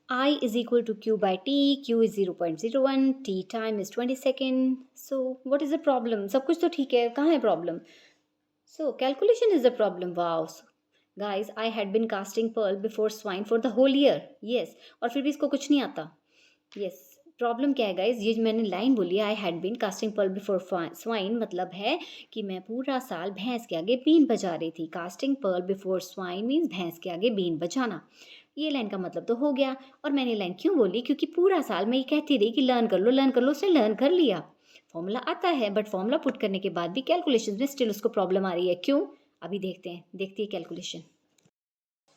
I is equal to q by t, q is 0.01, t time is 20 second. So what is the problem? सब कुछ तो ठीक है, कहाँ है problem? So calculation is the problem. Wow. Guys, I had been casting pearl before swine for the whole year. Yes. और फिर भी इसको कुछ नहीं आता. Yes. प्रॉब्लम क्या है गाइज, ये मैंने लाइन बोली I had been casting pearl before swine, मतलब है कि मैं पूरा साल भैंस के आगे बीन बजा रही थी. Casting pearl before swine means भैंस के आगे बीन बजाना. ये लाइन का मतलब तो हो गया. और मैंने लाइन क्यों बोली, क्योंकि पूरा साल मैं ये कहती रही कि लर्न कर लो लर्न कर लो, उसने लर्न कर लिया. फॉर्मूला आता है, बट फॉर्मूला पुट करने के बाद भी कैलकुलेशन में स्टिल उसको प्रॉब्लम आ रही है. क्यों? अभी देखते हैं, देखती है कैलकुलेशन.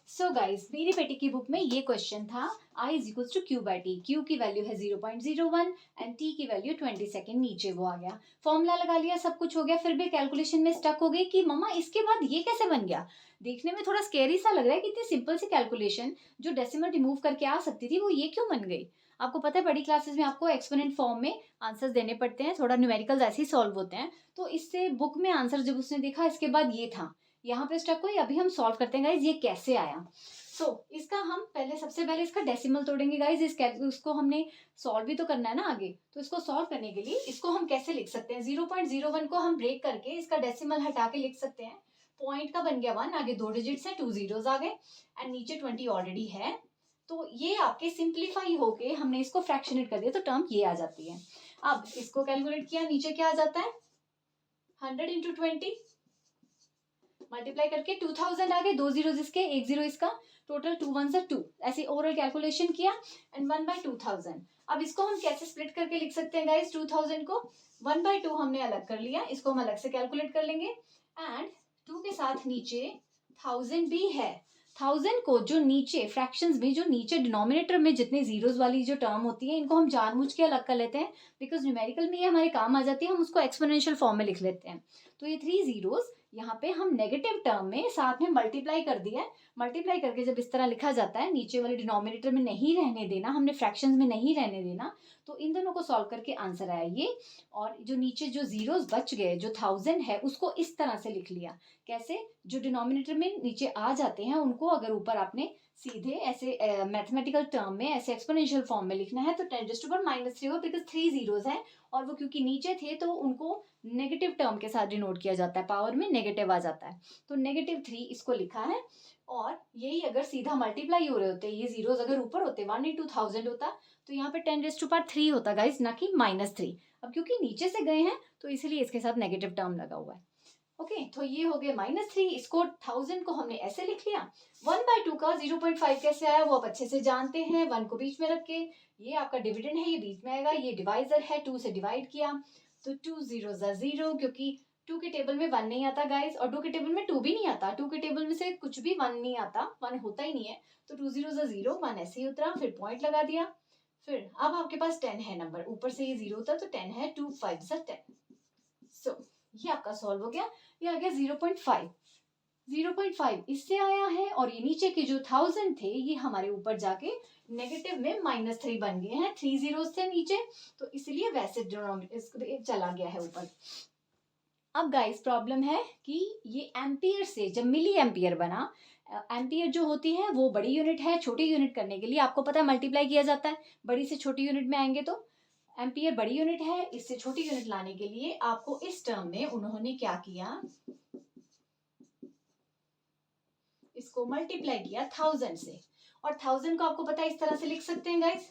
सो गाइज, मेरी बेटी की बुक में ये क्वेश्चन था. I is equal to Q by T. Q की वैल्यू है 0.01 एंड टी की वैल्यू 20 सेकेंड. नीचे वो आ गया, फॉर्मूला लगा लिया, सब कुछ हो गया, फिर भी कैलकुलेशन में स्टक हो गई कि मम्मा इसके बाद ये कैसे बन गया. देखने में थोड़ा स्केरी सा लग रहा है कि इतनी सिंपल सी कैलकुलेशन जो डेसिमल रिमूव करके आ सकती थी वो ये क्यों बन गई. आपको पता है बड़ी क्लासेस में आपको एक्सपोनेंट फॉर्म में आंसर्स देने पड़ते हैं, थोड़ा न्यूमेरिकल्स ऐसे ही सॉल्व होते हैं. तो इससे बुक में आंसर जब उसने देखा इसके बाद ये था, यहाँ पे स्टक हुई. अभी हम सॉल्व करते हैं गाइज ये कैसे आया. इसका हम पहले सबसे पहले इसका डेसिमल तोड़ेंगे गाइज. इसको हमने सॉल्व भी तो करना है ना आगे. तो इसको सॉल्व करने के लिए इसको हम कैसे लिख सकते हैं, 0.01 को हम ब्रेक करके इसका डेसिमल हटा के लिख सकते हैं. पॉइंट का बन गया 1, आगे 2 डिजिट्स है, 2 जीरोस आ गए एंड नीचे 20 ऑलरेडी है. तो ये आपके सिंप्लीफाई होके हमने इसको फ्रैक्शनेट कर दिया तो टर्म ये आ जाती है. अब इसको कैलकुलेट किया, नीचे क्या आ जाता है 100 इंटू 20 मल्टीप्लाई करके 2000 आ गए, 2 जीरो इसके 1 जीरो इसका, टोटल 2 1 से 2. ऐसे ओवरऑल कैलकुलेशन किया एंड 1/2000. अब इसको हम कैसे स्प्लिट करके लिख सकते हैं गाइस, 2000 को 1/2 हमने अलग कर लिया, इसको हम अलग से कैलकुलेट कर लेंगे. एंड 2 के साथ नीचे 1000 भी है. 1000 को जो नीचे फ्रैक्शंस में, जो नीचे डिनोमिनेटर में जितने जीरोस वाली जो टर्म होती है, इनको हम जानबूझ के अलग कर लेते हैं बिकॉज न्यूमेरिकल में ये हमारे काम आ जाती है. हम उसको एक्सपोनेंशियल फॉर्म में लिख लेते हैं. तो ये 3 जीरोस यहाँ पे हम नेगेटिव टर्म में साथ में मल्टीप्लाई कर दिया है. मल्टीप्लाई करके जब इस तरह लिखा जाता है, नीचे वाले डिनोमिनेटर में नहीं रहने देना, हमने फ्रैक्शंस में नहीं रहने देना, तो इन दोनों को सॉल्व करके आंसर आया ये. और जो नीचे जो जीरोस बच गए, जो 1000 है, उसको इस तरह से लिख लिया. कैसे? जो डिनोमिनेटर में नीचे आ जाते हैं उनको अगर ऊपर आपने सीधे ऐसे मैथमेटिकल टर्म में ऐसे एक्सपोनेंशियल फॉर्म में लिखना है तो 10⁻³ हो, बिकॉज 3 जीरोस हैं और वो क्योंकि नीचे थे तो उनको नेगेटिव टर्म के साथ डिनोट किया जाता है, पावर में नेगेटिव आ जाता है. तो -3 इसको लिखा है. और यही अगर सीधा मल्टीप्लाई हो रहे होते, ये जीरोस अगर ऊपर होते 1 इंटू 1000 होता तो यहाँ पे 10⁻³ होता गाइस, ना कि -3. अब क्योंकि नीचे से गए हैं तो इसीलिए इसके साथ नेगेटिव टर्म लगा हुआ है. ओके तो ये हो गए -3. इसको 1000 को हमने ऐसे लिख लिया. 1/2 का 0.5 कैसे आया वो आप अच्छे से जानते हैं. 1 को बीच में रख के, ये आपका डिविडेंड है, ये बीच में आएगा, ये डिवाइजर है, 2 से डिवाइड किया तो 2 0 0, क्योंकि 2 के टेबल में 1 नहीं आता गाइस, और 2 के टेबल में 2 भी नहीं आता. 2 के टेबल में से कुछ भी 1 नहीं आता, 1 होता ही नहीं है. तो 2 0 0, 1 ऐसे ही उतरा, फिर पॉइंट लगा दिया. फिर अब आपके पास 10 है नंबर, ऊपर से ये 0 उतरा तो 10 है, 2 5 10. सो ये आपका सॉल्व हो गया. ये आ गया 0.5. 0.5 इससे आया है और ये नीचे के जो 1000 थे ये हमारे ऊपर जाके नेगेटिव में -3 बन गए हैं. 3 जीरोस थे नीचे तो इसलिए वैसे चला गया है ऊपर. अब गाइस प्रॉब्लम है कि ये एम्पियर से जब मिली एम्पियर बना, एम्पियर जो होती है वो बड़ी यूनिट है. छोटी यूनिट करने के लिए आपको पता है मल्टीप्लाई किया जाता है, बड़ी से छोटी यूनिट में आएंगे तो एम्पियर बड़ी यूनिट है. इससे छोटी यूनिट लाने के लिए आपको इस टर्म में उन्होंने क्या किया, इसको मल्टीप्लाई किया 1000 से. और 1000 को आपको पता है इस तरह से लिख सकते हैं गाइस,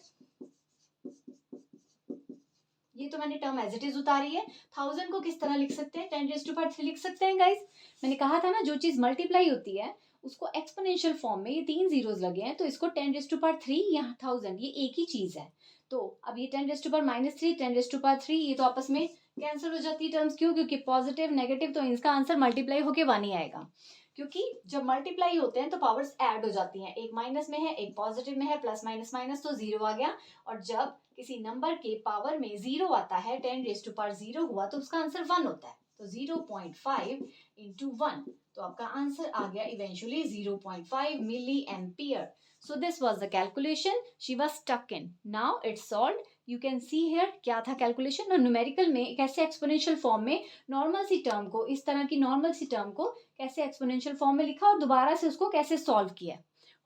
ये तो मैंने टर्म एज इट इज उतारी है. 1000 को किस तरह लिख सकते हैं, 10⁻³ लिख सकते हैं गाइस. मैंने कहा था ना जो चीज मल्टीप्लाई होती है उसको एक्सपोनेंशियल फॉर्म में, ये 3 जीरोस लगे हैं तो इसको 10⁻³ यहाँ 1000 ये एक ही चीज है. तो अब ये 10⁻³ 10⁻³ ये तो आपस में कैंसिल हो जाती है टर्म्स. क्यों? क्योंकि पॉजिटिव नेगेटिव तो इसका आंसर मल्टीप्लाई होके 1 ही आएगा. क्योंकि जब मल्टीप्लाई होते हैं तो पावर्स ऐड हो जाती हैं, एक माइनस में है एक पॉजिटिव में है, प्लस माइनस माइनस तो 0 आ गया. और जब किसी नंबर के पावर में 0 आता है, 10⁻0 हुआ तो उसका आंसर 1 होता है. तो 0.5 इंटू 1, तो आपका आंसर आ गया eventually 0.5 milli ampere. So this was the calculation she was stuck in. Now it's solved. You can see here क्या था कैलकुलेशन, और न्यूमेरिकल में कैसे एक्सपोनेंशियल फॉर्म में नॉर्मल सी टर्म को, इस तरह की नॉर्मल सी टर्म को कैसे एक्सपोनेंशियल फॉर्म में लिखा और दोबारा से उसको कैसे सॉल्व किया.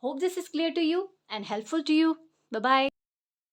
Hope this is clear to you and helpful to you. Bye bye.